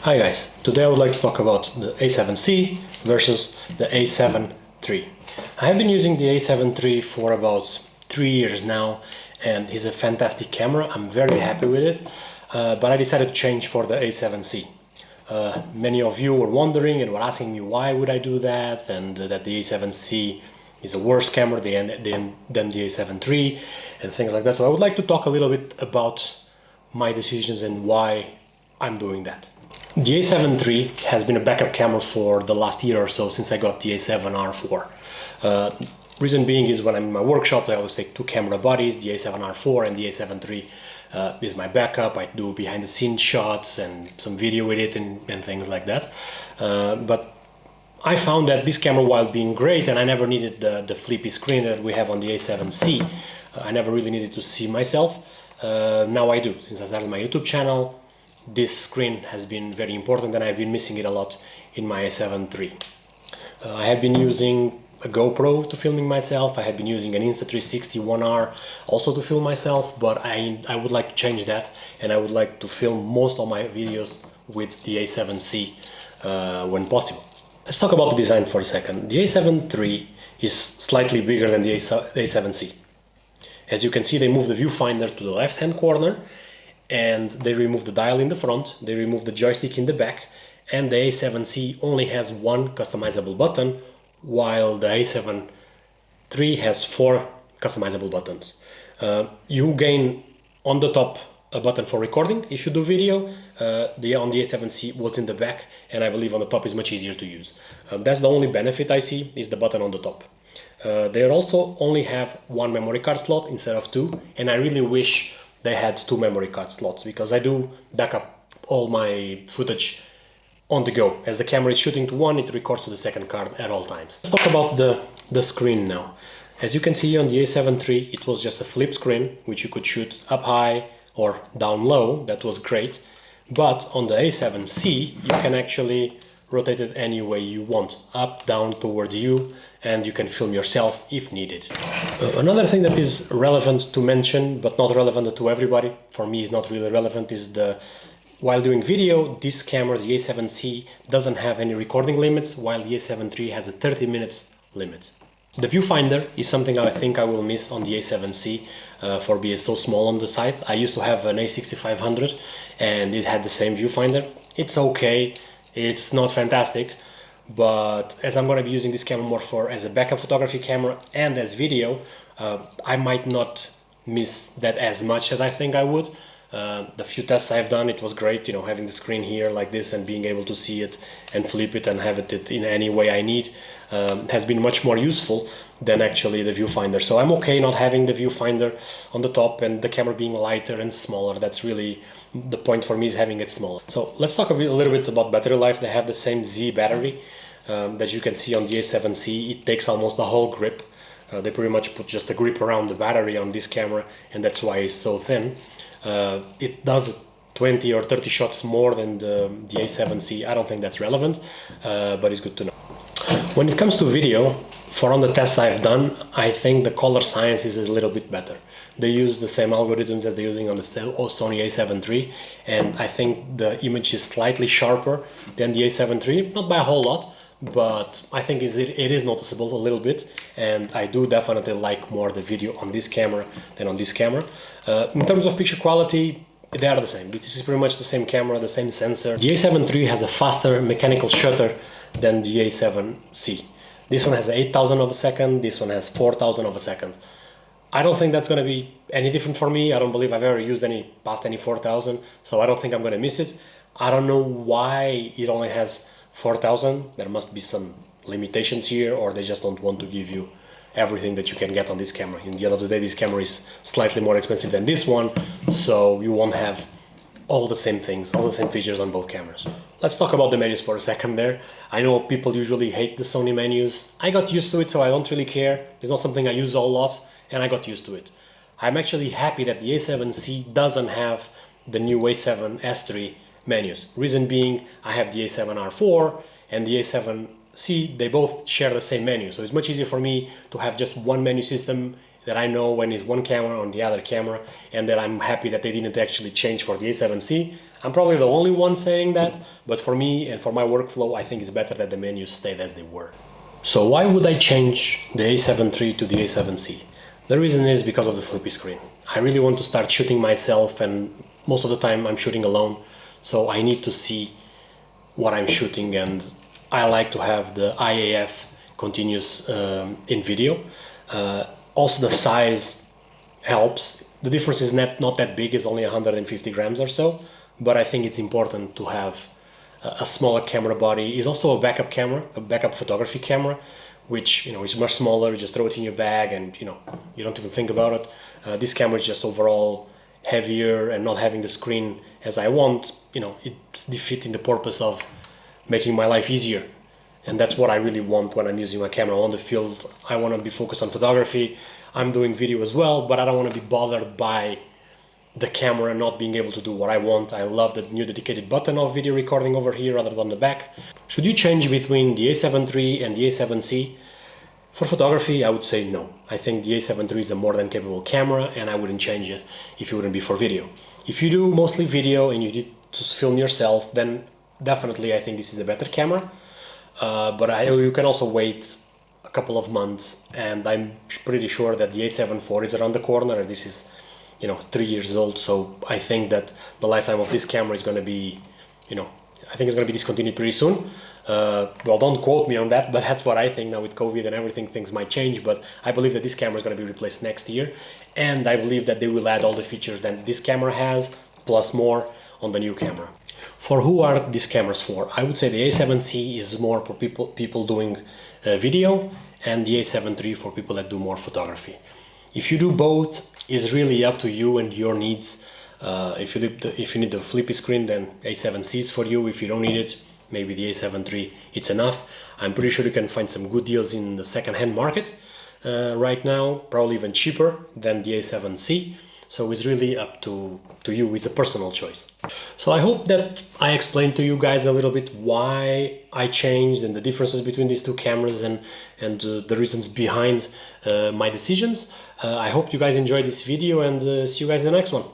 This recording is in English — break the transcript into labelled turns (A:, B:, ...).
A: Hi guys, today I would like to talk about the A7C versus the A7 III. I have been using the A7 III for about 3 years now, and it's a fantastic camera. I'm very happy with it, but I decided to change for the A7C. Many of you were wondering and were asking me why would I do that, and that the A7C is a worse camera than the A7 III and things like that. So I would like to talk a little bit about my decisions and why I'm doing that. The A7 III has been a backup camera for the last year or so since I got the A7R4. Reason being is when I'm in my workshop, I always take two camera bodies, the A7R4 and the A7 III is my backup. I do behind the scenes shots and some video with it and things like that. But I found that this camera, while being great, and I never needed the flippy screen that we have on the A7C, I never really needed to see myself. Now I do. Since I started my YouTube channel, this screen has been very important and I've been missing it a lot in my A7 III. I have been using a GoPro to filming myself. I have been using an Insta360 1R also to film myself, but I would like to change that, and I would like to film most of my videos with the A7C when possible. Let's talk about the design for a second. The A7 III is slightly bigger than the A7C. As you can see, they moved the viewfinder to the left-hand corner, and they removed the dial in the front, they removed the joystick in the back, and the A7C only has one customizable button, while the A7 III has 4 customizable buttons. You gain on the top a button for recording if you do video. On the A7C was in the back, and I believe on the top is much easier to use. That's the only benefit I see, is the button on the top. They also only have one memory card slot instead of 2, and I really wish they had 2 memory card slots, because I do back up all my footage on the go. As the camera is shooting to one, it records to the second card at all times. Let's talk about the screen now. As you can see on the A7 III, it was just a flip screen, which you could shoot up high or down low. That was great. But on the A7C, you can actually rotate it any way you want, up, down, towards you, and you can film yourself if needed. Another thing that is relevant to mention, but not relevant to everybody, for me is not really relevant, is while doing video, this camera, the A7C, doesn't have any recording limits, while the A7 III has a 30 minutes limit. The viewfinder is something I think I will miss on the A7C for being so small on the side. I used to have an A6500 and it had the same viewfinder. It's okay, it's not fantastic, but as I'm going to be using this camera more as a backup photography camera and as video, I might not miss that as much as I think I would. The few tests I've done, it was great, having the screen here like this and being able to see it and flip it and have it in any way I need has been much more useful than actually the viewfinder. So I'm okay not having the viewfinder on the top and the camera being lighter and smaller. That's really the point for me, is having it smaller. So let's talk a little bit about battery life. They have the same Z battery that you can see on the A7C. It takes almost the whole grip. They pretty much put just a grip around the battery on this camera, and that's why it's so thin. It does 20 or 30 shots more than the A7C. I don't think that's relevant, but it's good to know. When it comes to video, on the tests I've done, I think the color science is a little bit better. They use the same algorithms as they're using on the Sony A7 III, and I think the image is slightly sharper than the A7 III, not by a whole lot, but I think it is noticeable a little bit, and I do definitely like more the video on this camera than on this camera. In terms of picture quality, they are the same. This is pretty much the same camera, the same sensor. The A7 III has a faster mechanical shutter than the A7C. This one has 8,000 of a second, this one has 4,000 of a second. I don't think that's going to be any different for me. I don't believe I've ever used past any 4,000, so I don't think I'm going to miss it. I don't know why it only has 4,000. There must be some limitations here, or they just don't want to give you everything that you can get on this camera. In the end of the day, this camera is slightly more expensive than this one, so you won't have all the same things, all the same features on both cameras. Let's talk about the menus for a second there. I know people usually hate the Sony menus. I got used to it, so I don't really care. It's not something I use a lot, and I got used to it. I'm actually happy that the A7C doesn't have the new A7S III menus. Reason being, I have the A7R4 and the A7C, they both share the same menu. So it's much easier for me to have just one menu system that I know when it's one camera on the other camera, and that I'm happy that they didn't actually change for the A7C. I'm probably the only one saying that, but for me and for my workflow, I think it's better that the menus stayed as they were. So why would I change the A7 III to the A7C? The reason is because of the flippy screen. I really want to start shooting myself, and most of the time I'm shooting alone, so I need to see what I'm shooting, and I like to have the IAF continuous in video. Also the size helps. The difference is not that big, it's only 150 grams or so, but I think it's important to have a smaller camera body. It's also a backup camera, a backup photography camera, which is much smaller. You just throw it in your bag and you don't even think about it. This camera is just overall heavier, and not having the screen as I want, it's defeating the purpose of making my life easier. And that's what I really want when I'm using my camera on the field. I want to be focused on photography. I'm doing video as well, but I don't want to be bothered by the camera not being able to do what I want. I love the new dedicated button of video recording over here rather than the back. Should you change between the A7 III and the A7C? For photography, I would say no. I think the A7 III is a more than capable camera, and I wouldn't change it if it wouldn't be for video. If you do mostly video and you need to film yourself, then definitely I think this is a better camera. But you can also wait a couple of months, and I'm pretty sure that the A7 IV is around the corner. This is 3 years old, so I think that the lifetime of this camera is going to be, I think it's going to be discontinued pretty soon. Well, don't quote me on that, but that's what I think. Now with COVID and everything, things might change, but I believe that this camera is going to be replaced next year, and I believe that they will add all the features that this camera has, plus more, on the new camera. For who are these cameras for? I would say the A7C is more for people doing video, and the A7 III for people that do more photography. If you do both, it's really up to you and your needs. If you need the flippy screen, then A7C is for you. If you don't need it, maybe the A7 III, it's enough. I'm pretty sure you can find some good deals in the second-hand market right now, probably even cheaper than the A7C. So it's really up to you. It's a personal choice. So I hope that I explained to you guys a little bit why I changed and the differences between these two cameras and the reasons behind my decisions. I hope you guys enjoyed this video, and see you guys in the next one.